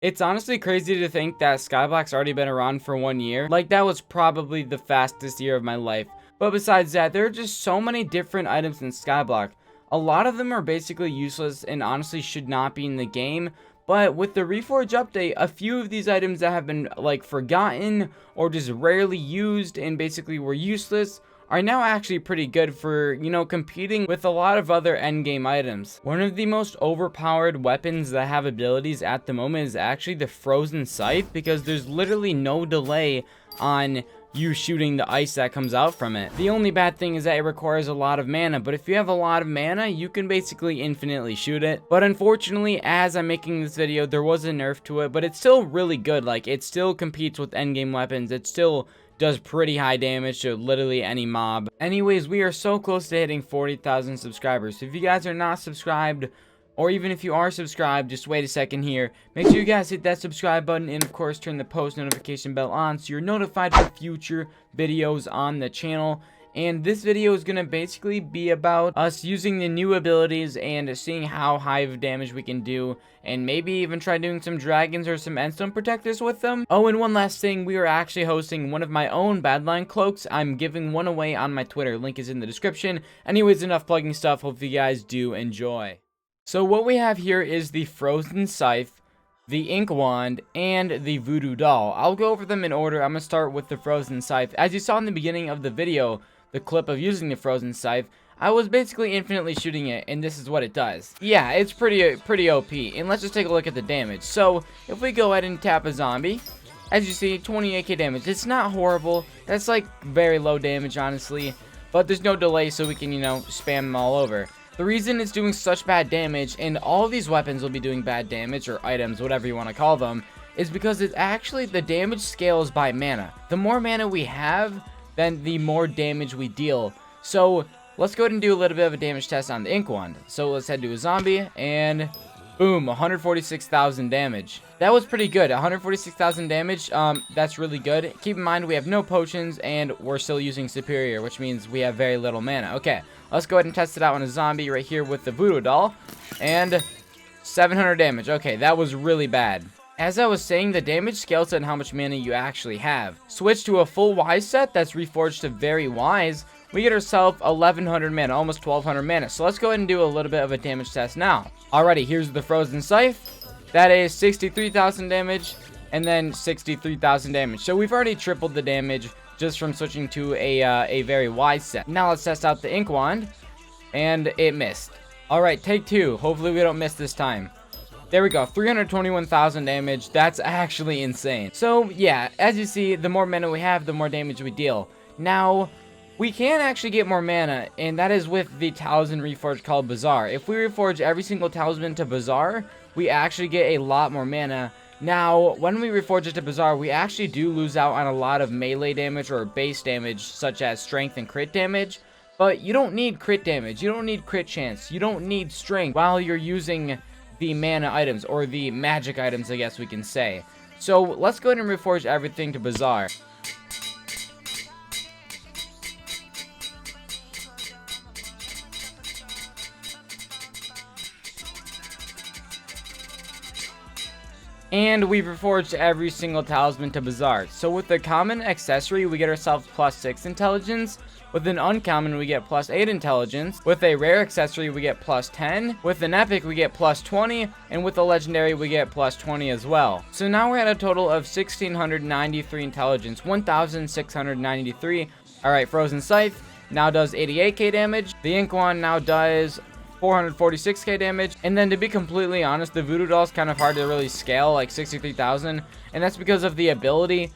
It's honestly crazy to think that Skyblock's already been around for 1 year. Like, that was probably the fastest year of my life. But besides that, there are just so many different items in Skyblock. A lot of them are basically useless and honestly should not be in the game. But with the Reforge update, a few of these items that have been like forgotten or just rarely used and basically were useless are now actually pretty good for, competing with a lot of other endgame items. One of the most overpowered weapons that have abilities at the moment is actually the Frozen Scythe, because there's literally no delay on you shooting the ice that comes out from it. The only bad thing is that it requires a lot of mana, but if you have a lot of mana, you can basically infinitely shoot it. But unfortunately, as I'm making this video, there was a nerf to it, but it's still really good. Like, it still competes with endgame weapons. It still does pretty high damage to literally any mob. Anyways, we are so close to hitting 40,000 subscribers. So if you guys are not subscribed, or even if you are subscribed, just wait a second here. Make sure you guys hit that subscribe button and of course turn the post notification bell on so you're notified for future videos on the channel. And this video is going to basically be about us using the new abilities and seeing how high of damage we can do. And maybe even try doing some dragons or some endstone protectors with them. Oh, and one last thing, we are actually hosting one of my own Badline cloaks. I'm giving one away on my Twitter. Link is in the description. Anyways, enough plugging stuff. Hope you guys do enjoy. So what we have here is the Frozen Scythe, the Ink Wand, and the Voodoo Doll. I'll go over them in order. I'm going to start with the Frozen Scythe. As you saw in the beginning of the video, the clip of using the Frozen Scythe, I was basically infinitely shooting it, and this is what it does. Yeah, it's pretty OP, and let's just take a look at the damage. So, if we go ahead and tap a zombie, as you see, 28k damage. It's not horrible. That's like very low damage, honestly, but there's no delay, so we can, spam them all over. The reason it's doing such bad damage, and all of these weapons will be doing bad damage, or items, whatever you want to call them, is because it's actually, the damage scales by mana. The more mana we have, then the more damage we deal. So, let's go ahead and do a little bit of a damage test on the Ink Wand. So, let's head to a zombie, and boom, 146,000 damage. That was pretty good. 146,000 damage, that's really good. Keep in mind, we have no potions, and we're still using Superior, which means we have very little mana. Okay, let's go ahead and test it out on a zombie right here with the Voodoo Doll, and 700 damage. Okay, that was really bad. As I was saying, the damage scales on how much mana you actually have. Switch to a full Wise set that's reforged to very Wise. We get ourselves 1100 mana, almost 1200 mana. So let's go ahead and do a little bit of a damage test now. Alrighty, here's the Frozen Scythe. That is 63,000 damage, and then 63,000 damage. So we've already tripled the damage just from switching to a very Wise set. Now let's test out the Ink Wand, and it missed. Alright, take two. Hopefully we don't miss this time. There we go, 321,000 damage. That's actually insane. So, yeah, as you see, the more mana we have, the more damage we deal. Now, we can actually get more mana, and that is with the talisman reforge called Bazaar. If we reforge every single talisman to Bazaar, we actually get a lot more mana. Now, when we reforge it to Bazaar, we actually do lose out on a lot of melee damage or base damage, such as strength and crit damage. But you don't need crit damage, you don't need crit chance, you don't need strength while you're using the mana items, or the magic items, I guess we can say. So let's go ahead and reforge everything to Bazaar. And we've reforged every single talisman to Bazaar. So with the common accessory, we get ourselves +6 intelligence. With an uncommon, we get +8 intelligence. With a rare accessory, we get +10. With an epic, we get +20. And with a legendary, we get +20 as well. So now we're at a total of 1,693 intelligence. 1,693. Alright, Frozen Scythe now does 88k damage. The Ink Wand now does 446k damage. And then to be completely honest, the Voodoo Doll is kind of hard to really scale, like 63,000. And that's because of the ability.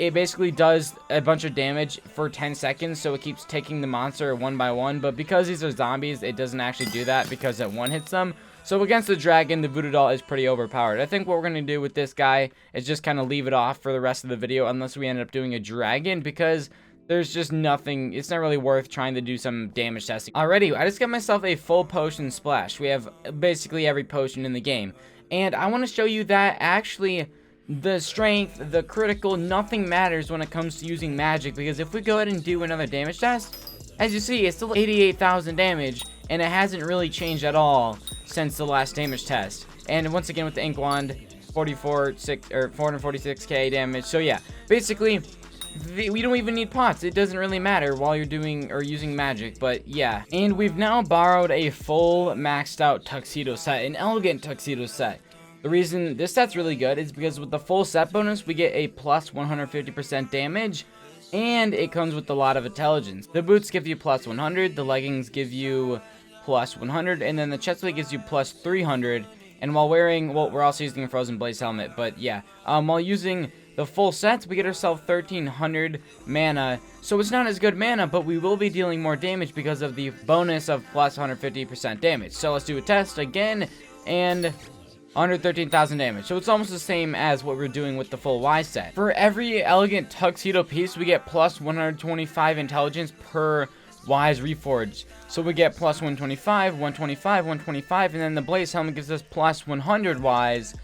It basically does a bunch of damage for 10 seconds, so it keeps taking the monster one by one. But because these are zombies, it doesn't actually do that because it one-hits them. So against the dragon, the Voodoo Doll is pretty overpowered. I think what we're going to do with this guy is just kind of leave it off for the rest of the video, unless we end up doing a dragon, because there's just nothing, it's not really worth trying to do some damage testing. Alrighty, I just got myself a full potion splash. We have basically every potion in the game. And I want to show you that actually the strength, the critical, nothing matters when it comes to using magic, because if we go ahead and do another damage test, as you see, it's still 88,000 damage, and it hasn't really changed at all since the last damage test. And once again with the Ink Wand, 446k damage. So yeah, basically we don't even need pots. It doesn't really matter while you're doing or using magic, but yeah. And we've now borrowed a full maxed out tuxedo set, an elegant tuxedo set. The reason this set's really good is because with the full set bonus, we get a plus 150% damage, and it comes with a lot of intelligence. The boots give you plus 100, the leggings give you plus 100, and then the chest plate gives you plus 300. And while wearing, well, we're also using a Frozen Blaze helmet, but yeah, while using the full sets, we get ourselves 1300 mana. So it's not as good mana, but we will be dealing more damage because of the bonus of plus 150% damage. So let's do a test again, and 113,000 damage. So it's almost the same as what we're doing with the full Y set. For every elegant tuxedo piece, we get plus 125 intelligence per Y's reforged. So we get plus 125, 125, 125, and then the Blaze helmet gives us plus 100 Y's.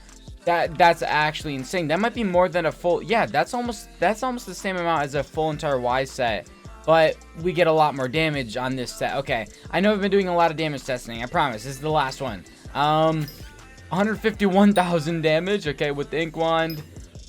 That's actually insane. That might be more than a full, yeah, that's almost the same amount as a full entire Y set, but we get a lot more damage on this set. Okay, I know I've been doing a lot of damage testing, I promise. This is the last one. 151,000 damage, okay, with the ink wand.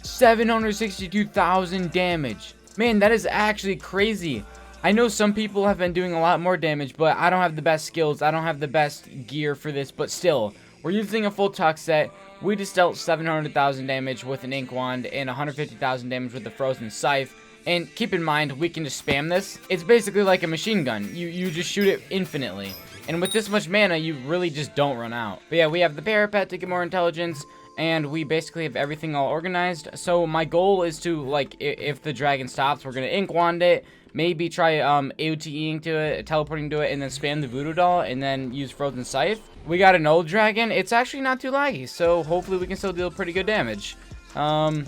762,000 damage. Man, that is actually crazy. I know some people have been doing a lot more damage, but I don't have the best skills. I don't have the best gear for this, but still, we're using a full tux set. We just dealt 700,000 damage with an ink wand and 150,000 damage with the frozen scythe. And keep in mind, we can just spam this. It's basically like a machine gun. You just shoot it infinitely. And with this much mana, you really just don't run out. But yeah, we have the parapet to get more intelligence, and we basically have everything all organized. So my goal is to, like, if the dragon stops, we're going to ink wand it. Maybe try AOTEing to it, teleporting to it, and then spam the voodoo doll, and then use frozen scythe. We got an old dragon. It's actually not too laggy, so hopefully we can still deal pretty good damage. So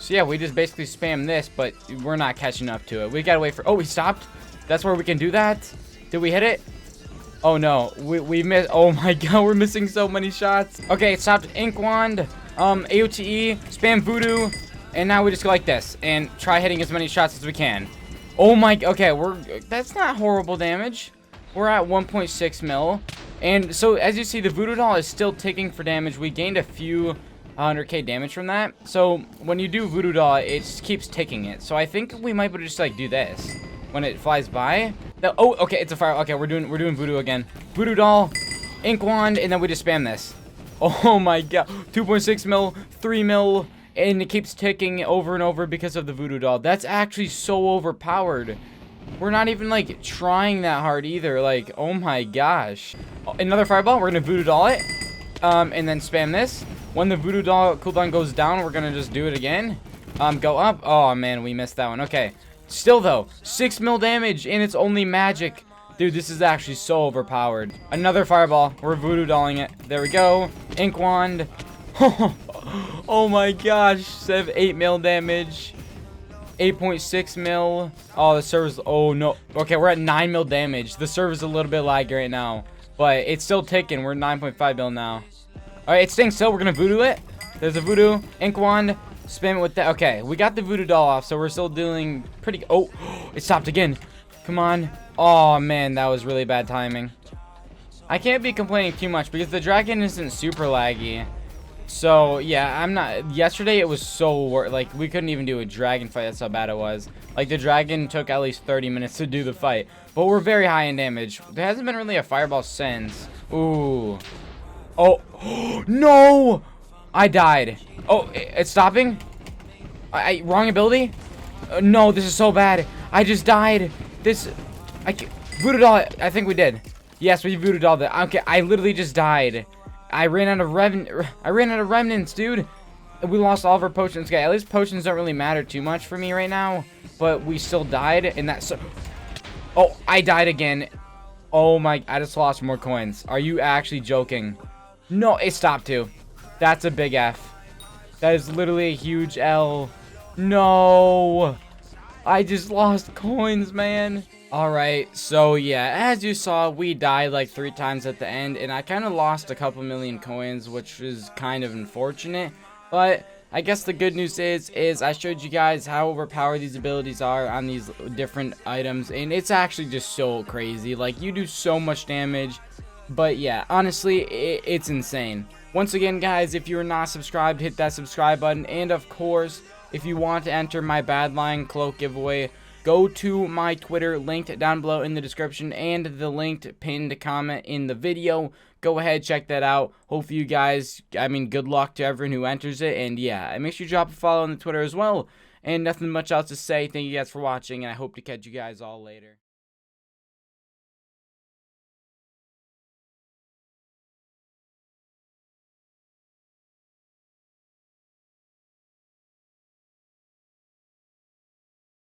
yeah, we just basically spam this, but we're not catching up to it. We gotta wait for, oh, we stopped. That's where we can do that. Did we hit it? Oh no, we missed. Oh my god, we're missing so many shots. Okay, it stopped. Ink wand, AOTE, spam voodoo, and now we just go like this and try hitting as many shots as we can. Oh my, okay, that's not horrible damage. We're at 1.6 mil. And so, as you see, the voodoo doll is still ticking for damage. We gained a few 100k damage from that. So, when you do voodoo doll, it just keeps ticking it. So, I think we might be able to just, like, do this when it flies by. Oh, okay, it's a fire. Okay, we're doing voodoo again. Voodoo doll, ink wand, and then we just spam this. Oh my god. 2.6 mil, 3 mil. And it keeps ticking over and over because of the voodoo doll. That's actually so overpowered. We're not even, like, trying that hard either. Like, oh my gosh. Another fireball. We're gonna voodoo doll it. And then spam this. When the voodoo doll cooldown goes down, we're gonna just do it again. Go up. Oh, man, we missed that one. Okay. Still, though, 6 mil damage, and it's only magic. Dude, this is actually so overpowered. Another fireball. We're voodoo dolling it. There we go. Ink wand. Oh my gosh, 8 mil damage, 8.6 mil. Oh, the server's, oh no. Okay, we're at 9 mil damage. The server's a little bit laggy right now, but it's still ticking. We're 9.5 mil now. All right, it's staying still. We're gonna voodoo it. There's a voodoo, ink wand, spam it with that. Okay, we got the voodoo doll off, so we're still doing pretty, oh, it stopped again. Come on. Oh man, that was really bad timing. I can't be complaining too much because the dragon isn't super laggy. So, yeah, I'm not, yesterday it was so, like, we couldn't even do a dragon fight, that's how bad it was. Like, the dragon took at least 30 minutes to do the fight, but we're very high in damage. There hasn't been really a fireball since. Ooh. Oh, no! I died. Oh, it's stopping? Wrong ability? No, this is so bad. I just died. Voodoo doll, I think we did. Yes, we voodoo dolled it. Okay, I literally just died. I ran out of remnants, dude. We lost all of our potions. Okay, at least potions don't really matter too much for me right now. But we still died, and that's... Oh, I died again. Oh my... I just lost more coins. Are you actually joking? No, it stopped too. That's a big F. That is literally a huge L. No. I just lost coins, man. Alright, so yeah, as you saw, we died like 3 times at the end, and I kind of lost a couple million coins, which is kind of unfortunate, but I guess the good news is I showed you guys how overpowered these abilities are on these different items, and it's actually just so crazy. Like, you do so much damage, but yeah, honestly, it's insane. Once again, guys, if you're not subscribed, hit that subscribe button. And of course, if you want to enter my Badlion cloak giveaway, go to my Twitter, linked down below in the description, and the linked pinned comment in the video. Go ahead, check that out. Hopefully you guys, good luck to everyone who enters it. And yeah, make sure you drop a follow on the Twitter as well. And nothing much else to say. Thank you guys for watching, and I hope to catch you guys all later.